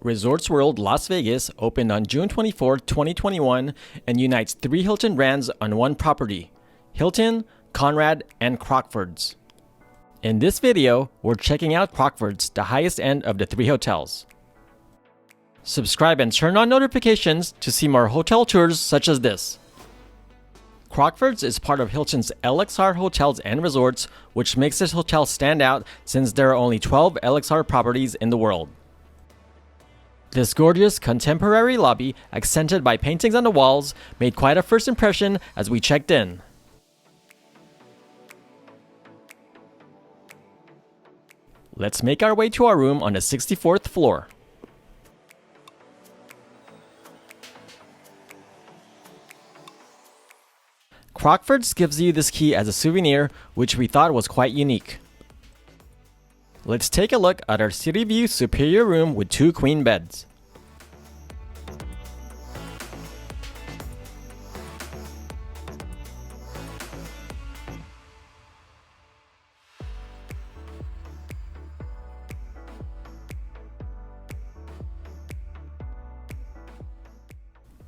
Resorts World Las Vegas opened on June 24, 2021 and unites 3 Hilton brands on one property: Hilton, Conrad, and Crockfords. In this video, we're checking out Crockfords, the highest end of the 3 hotels. Subscribe and turn on notifications to see more hotel tours such as this. Crockfords is part of Hilton's LXR Hotels and Resorts, which makes this hotel stand out since there are only 12 LXR properties in the world. This gorgeous contemporary lobby, accented by paintings on the walls, made quite a first impression as we checked in. Let's make our way to our room on the 64th floor. Crockfords gives you this key as a souvenir, which we thought was quite unique. Let's take a look at our city view superior room with 2 queen beds.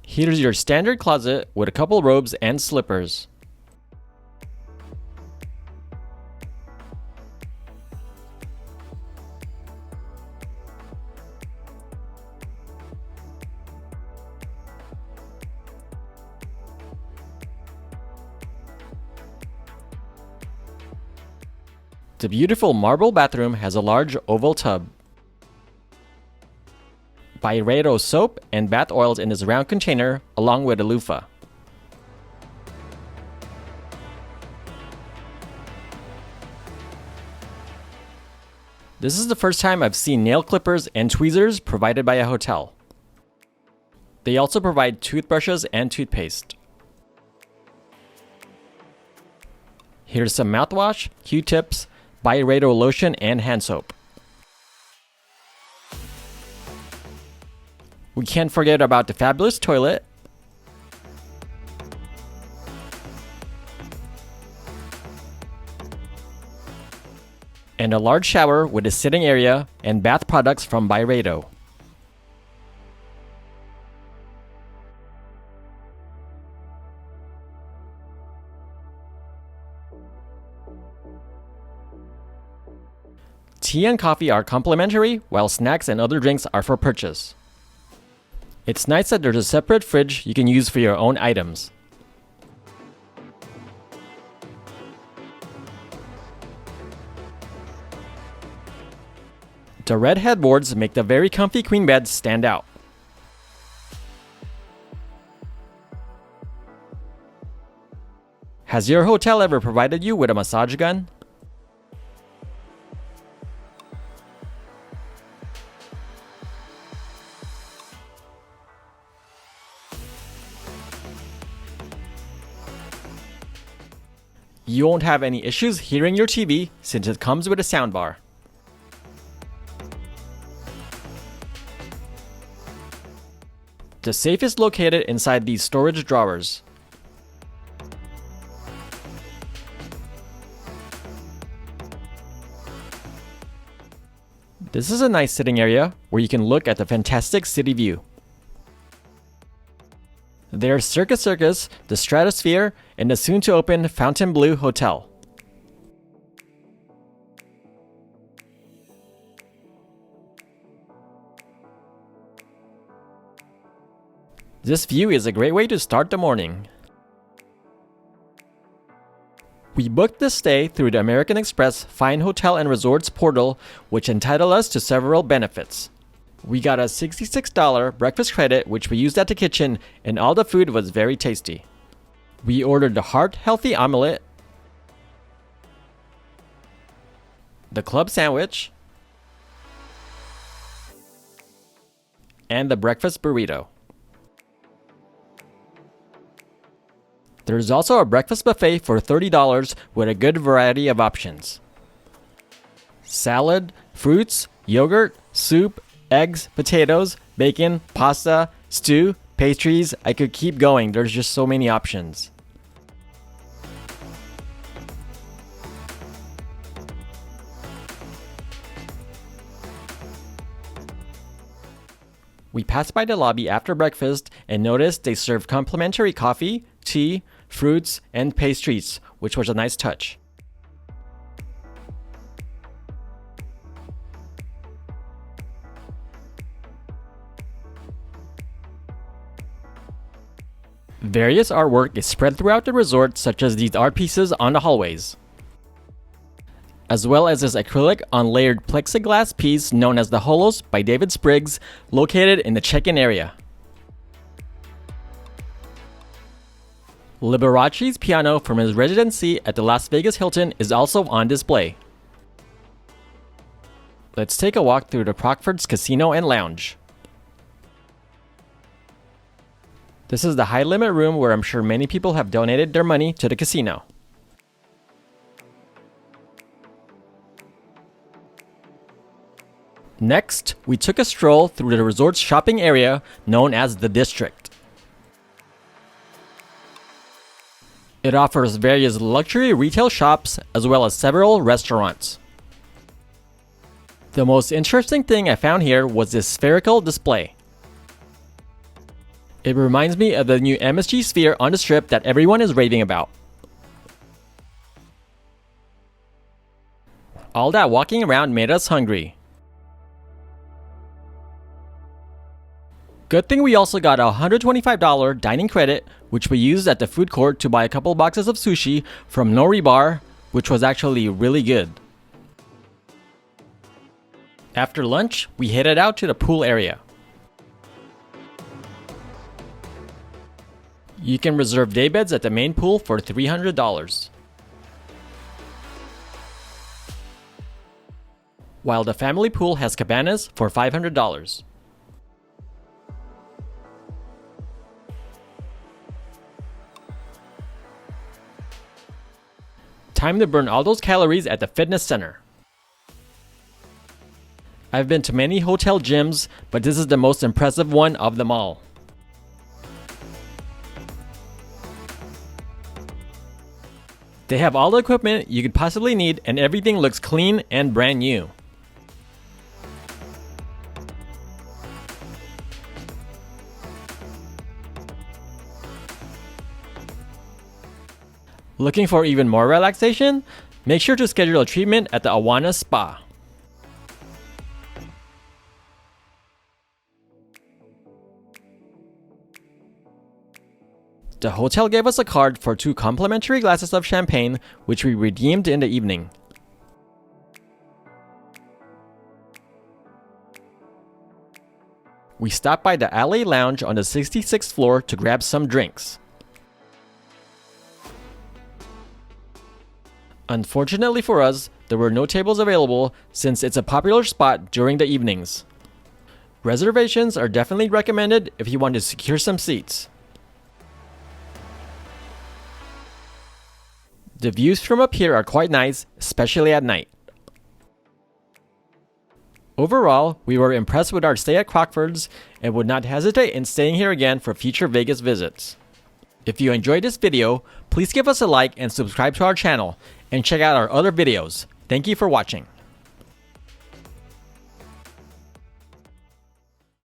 Here's your standard closet with a couple robes and slippers. The beautiful marble bathroom has a large oval tub. Byredo soap and bath oils in this round container, along with a loofah. This is the first time I've seen nail clippers and tweezers provided by a hotel. They also provide toothbrushes and toothpaste. Here's some mouthwash, Q-tips, Byredo lotion, and hand soap. We can't forget about the fabulous toilet, and a large shower with a sitting area and bath products from Byredo. Tea and coffee are complimentary, while snacks and other drinks are for purchase. It's nice that there's a separate fridge you can use for your own items. The red headboards make the very comfy queen beds stand out. Has your hotel ever provided you with a massage gun? You won't have any issues hearing your TV since it comes with a soundbar. The safe is located inside these storage drawers. This is a nice sitting area where you can look at the fantastic city view. There's Circus, the Stratosphere, and the soon-to-open Fontainebleau Hotel. This view is a great way to start the morning. We booked this stay through the American Express Fine Hotel and Resorts portal, which entitled us to several benefits. We got a $66 breakfast credit, which we used at the kitchen, and all the food was very tasty. We ordered the Heart Healthy Omelette, the Club Sandwich, and the Breakfast Burrito. There's also a breakfast buffet for $30 with a good variety of options: salad, fruits, yogurt, soup, eggs, potatoes, bacon, pasta, stew, pastries. I could keep going, there's just so many options. We passed by the lobby after breakfast and noticed they served complimentary coffee, tea, fruits, and pastries, which was a nice touch. Various artwork is spread throughout the resort, such as these art pieces on the hallways, as well as this acrylic unlayered plexiglass piece known as the Holos by David Spriggs, located in the check-in area. Liberace's piano from his residency at the Las Vegas Hilton is also on display. Let's take a walk through the Crockfords Casino and Lounge. This is the high-limit room where I'm sure many people have donated their money to the casino. Next, we took a stroll through the resort's shopping area known as the District. It offers various luxury retail shops as well as several restaurants. The most interesting thing I found here was this spherical display. It reminds me of the new MSG Sphere on the Strip that everyone is raving about. All that walking around made us hungry. Good thing we also got a $125 dining credit, which we used at the food court to buy a couple boxes of sushi from Nori Bar, which was actually really good. After lunch, we headed out to the pool area. You can reserve daybeds at the main pool for $300, while the family pool has cabanas for $500. Time to burn all those calories at the fitness center. I've been to many hotel gyms, but this is the most impressive one of them all. They have all the equipment you could possibly need, and everything looks clean and brand new. Looking for even more relaxation? Make sure to schedule a treatment at the Awana Spa. The hotel gave us a card for 2 complimentary glasses of champagne, which we redeemed in the evening. We stopped by the Alle Lounge on the 66th floor to grab some drinks. Unfortunately for us, there were no tables available since it's a popular spot during the evenings. Reservations are definitely recommended if you want to secure some seats. The views from up here are quite nice, especially at night. Overall, we were impressed with our stay at Crockfords and would not hesitate in staying here again for future Vegas visits. If you enjoyed this video, please give us a like and subscribe to our channel, and check out our other videos. Thank you for watching.